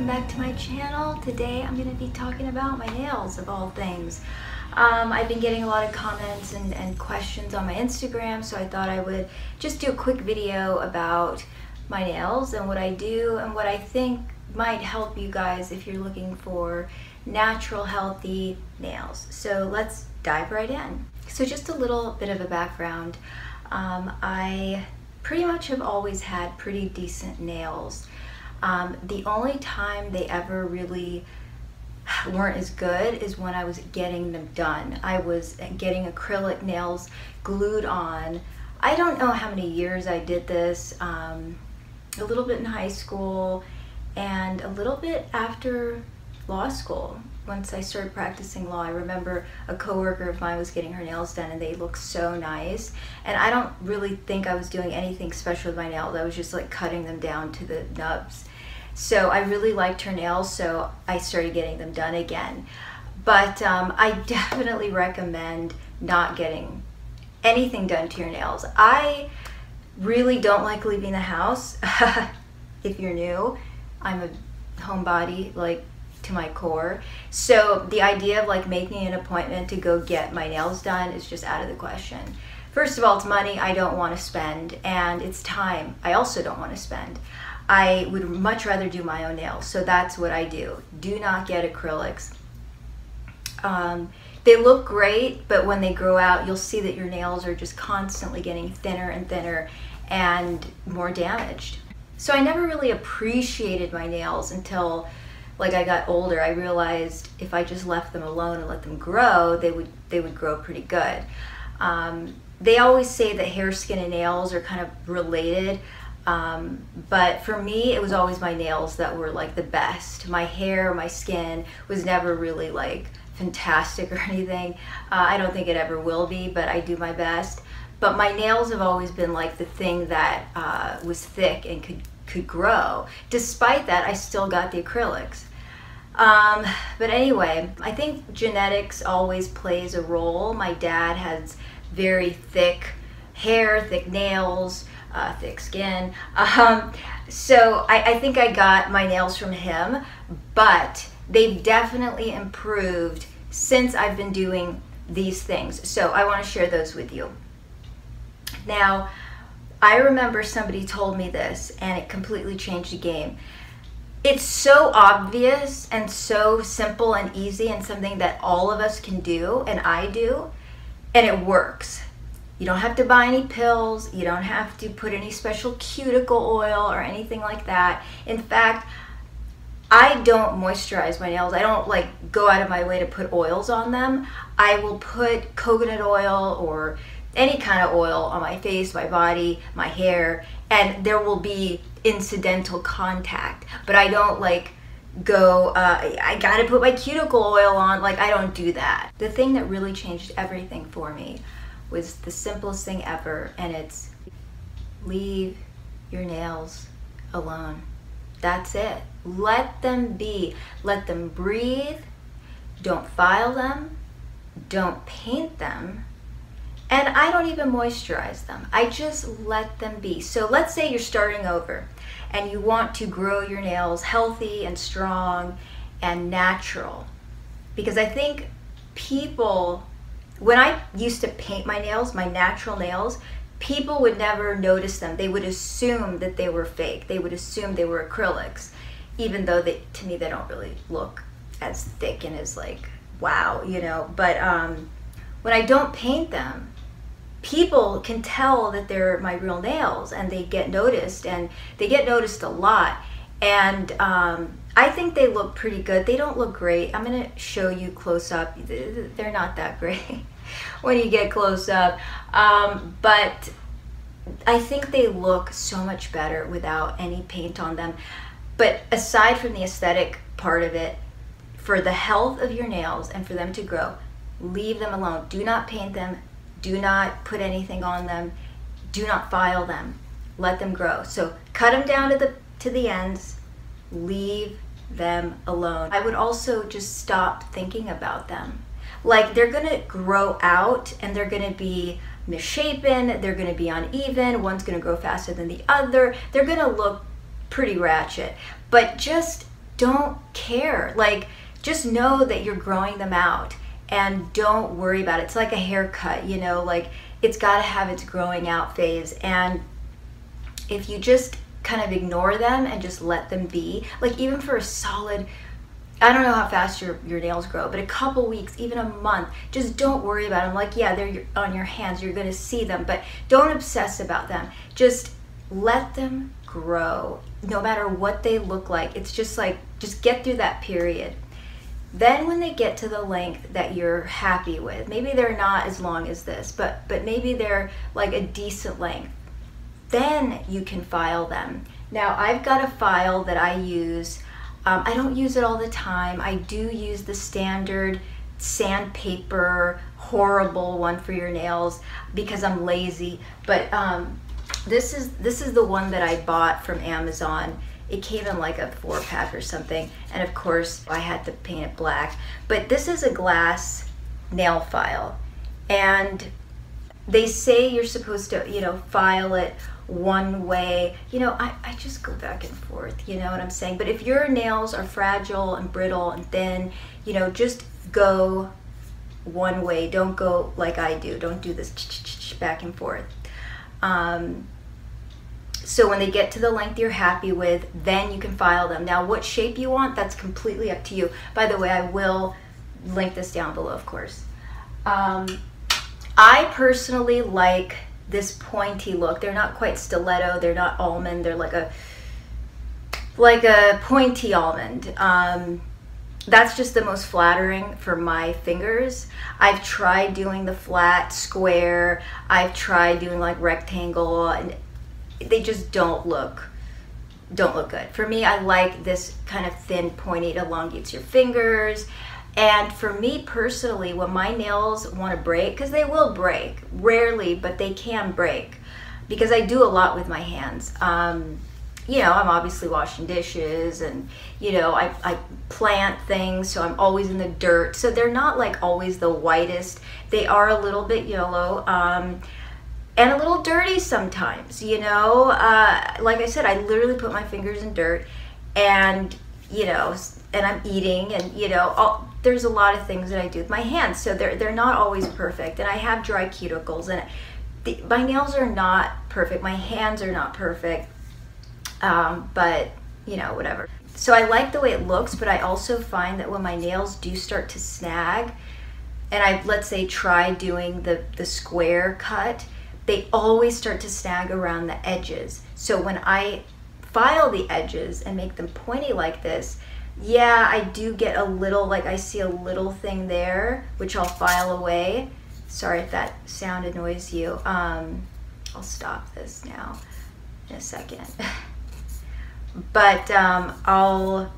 welcome back to my channel. Today I'm going to be talking about my nails, of all things. I've been getting a lot of comments and questions on my Instagram, so I thought I would just do a quick video about my nails and what I do and what I think might help you guys if you're looking for natural, healthy nails. So let's dive right in. So just a little bit of a background. I pretty much have always had pretty decent nails. The only time they ever really weren't as good is when I was getting them done. I was getting acrylic nails glued on. I don't know how many years I did this, a little bit in high school and a little bit after law school. Once I started practicing law, I remember a coworker of mine was getting her nails done and they looked so nice. And I don't really think I was doing anything special with my nails. I was just like cutting them down to the nubs. So I really liked her nails, so I started getting them done again. But I definitely recommend not getting anything done to your nails. I really don't like leaving the house. If you're new, I'm a homebody, like, to my core. So the idea of like making an appointment to go get my nails done is just out of the question. First of all, it's money I don't want to spend, and it's time I also don't want to spend. I would much rather do my own nails, so that's what I do. Do not get acrylics. They look great, but when they grow out, you'll see that your nails are just constantly getting thinner and thinner and more damaged. So I never really appreciated my nails until like I got older. I realized if I just left them alone and let them grow, they would grow pretty good. They always say that hair, skin, and nails are kind of related. But for me, it was always my nails that were like the best. My hair, my skin was never really like fantastic or anything. I don't think it ever will be, but I do my best. But my nails have always been like the thing that was thick and could grow. Despite that, I still got the acrylics. But anyway, I think genetics always plays a role. My dad has very thick hair, thick nails, thick skin. So I think I got my nails from him, but they've definitely improved since I've been doing these things. So I want to share those with you. Now, I remember somebody told me this and it completely changed the game. It's so obvious and so simple and easy and something that all of us can do, and I do, and it works. You don't have to buy any pills. You don't have to put any special cuticle oil or anything like that. In fact, I don't moisturize my nails. I don't like go out of my way to put oils on them. I will put coconut oil or any kind of oil on my face, my body, my hair, and there will be incidental contact. But I don't like go, I gotta put my cuticle oil on. Like, I don't do that. The thing that really changed everything for me was the simplest thing ever, and it's leave your nails alone. That's it. Let them be. Let them breathe. Don't file them. Don't paint them. And I don't even moisturize them. I just let them be. So let's say you're starting over and you want to grow your nails healthy and strong and natural. Because I think people, when I used to paint my nails, my natural nails, people would never notice them. They would assume that they were fake. They would assume they were acrylics, even though to me they don't really look as thick and as like, wow, you know. But when I don't paint them, people can tell that they're my real nails, and they get noticed, and they get noticed a lot. And I think they look pretty good. They don't look great. I'm gonna show you close up. They're not that great when you get close up. But I think they look so much better without any paint on them. But aside from the aesthetic part of it, for the health of your nails and for them to grow, leave them alone. Do not paint them. Do not put anything on them. Do not file them. Let them grow. So cut them down to the ends. Leave them alone. I would also just stop thinking about them. Like, they're gonna grow out and they're gonna be misshapen, they're gonna be uneven, one's gonna grow faster than the other, they're gonna look pretty ratchet. But just don't care. Like, just know that you're growing them out and don't worry about it. It's like a haircut, you know, like it's got to have its growing out phase. And if you just kind of ignore them and just let them be, like even for a solid, I don't know how fast your nails grow, but a couple weeks, even a month, just don't worry about them. Like, yeah, they're on your hands, you're going to see them, but don't obsess about them. Just let them grow, no matter what they look like. It's just like, just get through that period. Then when they get to the length that you're happy with, maybe they're not as long as this, but maybe they're like a decent length, then you can file them. Now, I've got a file that I use. I don't use it all the time. I do use the standard sandpaper, horrible one for your nails because I'm lazy. But this is the one that I bought from Amazon. It came in like a 4-pack or something, and of course I had to paint it black. But this is a glass nail file, and they say you're supposed to, you know, file it one way. You know, I just go back and forth, you know what I'm saying? But if your nails are fragile and brittle and thin, you know, just go one way. Don't go like I do. Don't do this back and forth. So when they get to the length you're happy with, then you can file them. Now, what shape you want, that's completely up to you. By the way, I will link this down below, of course. I personally like this pointy look. They're not quite stiletto, they're not almond, they're like a pointy almond. That's just the most flattering for my fingers. I've tried doing the flat, square, I've tried doing like rectangle, and they just don't look good. For me, I like this kind of thin, pointy, it elongates your fingers. And for me personally, when my nails want to break, because they will break, rarely, but they can break, because I do a lot with my hands. You know, I'm obviously washing dishes, and, you know, I plant things, so I'm always in the dirt. So they're not like always the whitest. They are a little bit yellow, and a little dirty sometimes, you know. Like I said, I literally put my fingers in dirt, and, you know, and I'm eating, and, you know, there's a lot of things that I do with my hands, so they're not always perfect, and I have dry cuticles, and my nails are not perfect, my hands are not perfect, but, you know, whatever. So I like the way it looks, but I also find that when my nails do start to snag, and I've, let's say, tried doing the square cut, they always start to snag around the edges. So when I file the edges and make them pointy like this, yeah, I do get a little, like I see a little thing there, which I'll file away. Sorry if that sound annoys you. I'll stop this now in a second. But I'll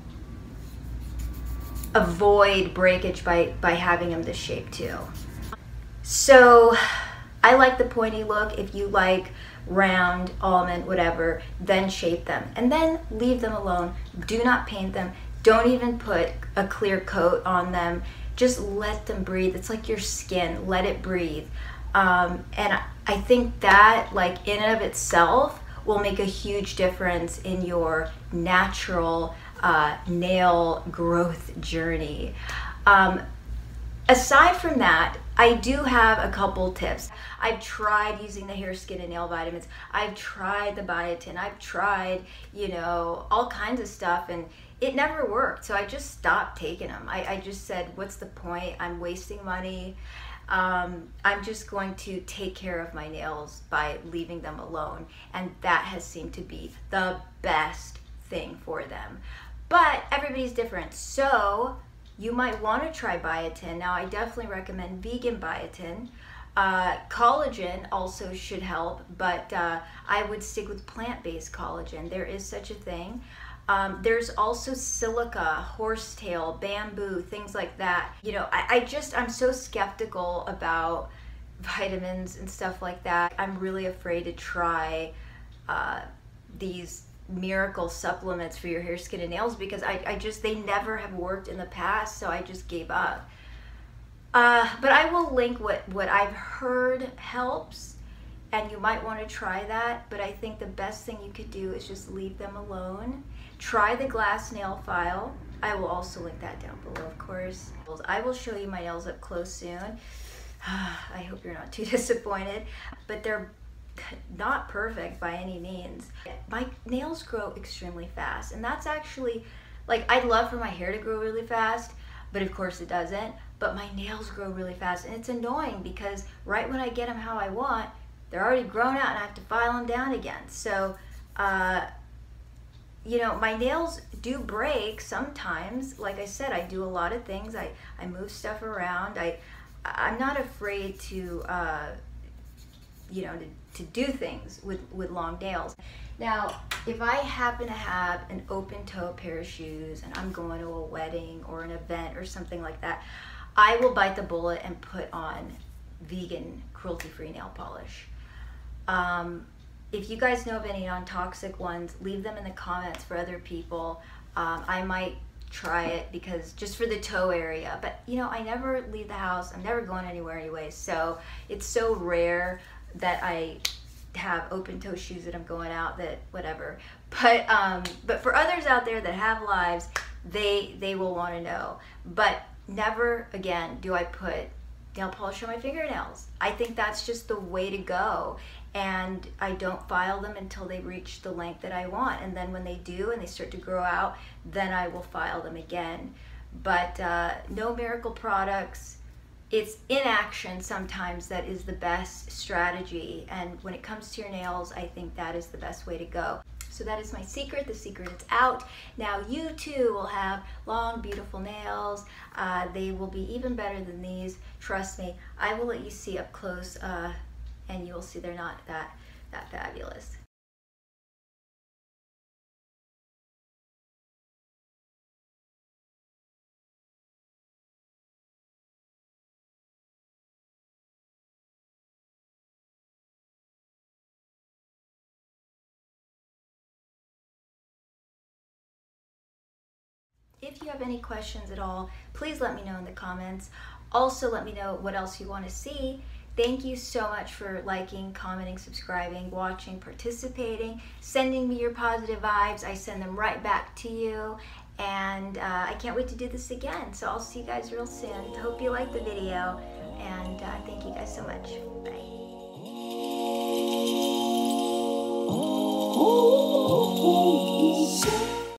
avoid breakage by having them this shape too. So I like the pointy look. If you like round, almond, whatever, then shape them. And then leave them alone. Do not paint them. Don't even put a clear coat on them. Just let them breathe. It's like your skin. Let it breathe. And I think that, like, in and of itself will make a huge difference in your natural nail growth journey. Aside from that, I do have a couple tips. I've tried using the hair, skin, and nail vitamins. I've tried the biotin. I've tried, you know, all kinds of stuff, and it never worked. So I just stopped taking them. I just said, what's the point? I'm wasting money. I'm just going to take care of my nails by leaving them alone. And that has seemed to be the best thing for them. But everybody's different. So you might want to try biotin. Now, I definitely recommend vegan biotin. Collagen also should help, but I would stick with plant-based collagen. There is such a thing. There's also silica, horsetail, bamboo, things like that. You know, I'm so skeptical about vitamins and stuff like that. I'm really afraid to try these miracle supplements for your hair, skin, and nails because they never have worked in the past, so I just gave up. But I will link what I've heard helps, and you might want to try that, but I think the best thing you could do is just leave them alone. Try the glass nail file. I will also link that down below, of course. I will show you my nails up close soon. I hope you're not too disappointed, but they're not perfect by any means. My nails grow extremely fast, and that's actually, like, I'd love for my hair to grow really fast, but of course it doesn't. But my nails grow really fast, and it's annoying because right when I get them how I want, they're already grown out and I have to file them down again. So, you know, my nails do break sometimes. Like I said, I do a lot of things. I move stuff around. I'm not afraid to, you know, to do things with long nails. Now, if I happen to have an open toe pair of shoes and I'm going to a wedding or an event or something like that, I will bite the bullet and put on vegan, cruelty-free nail polish. If you guys know of any non-toxic ones, leave them in the comments for other people. I might try it because just for the toe area, but you know, I never leave the house. I'm never going anywhere anyway, so it's so rare that I have open toe shoes that I'm going out, that whatever. But for others out there that have lives, they will want to know. But never again do I put nail polish on my fingernails. I think that's just the way to go, and I don't file them until they reach the length that I want, and then when they do and they start to grow out, then I will file them again. But no miracle products. It's inaction sometimes that is the best strategy, and when it comes to your nails, I think that is the best way to go. So that is my secret. The secret is out. Now you too will have long, beautiful nails. They will be even better than these. Trust me. I will let you see up close, and you will see they're not that fabulous. If you have any questions at all, please let me know in the comments. Also, let me know what else you want to see. Thank you so much for liking, commenting, subscribing, watching, participating, sending me your positive vibes. I send them right back to you. And I can't wait to do this again. So I'll see you guys real soon. Hope you liked the video. And thank you guys so much. Bye.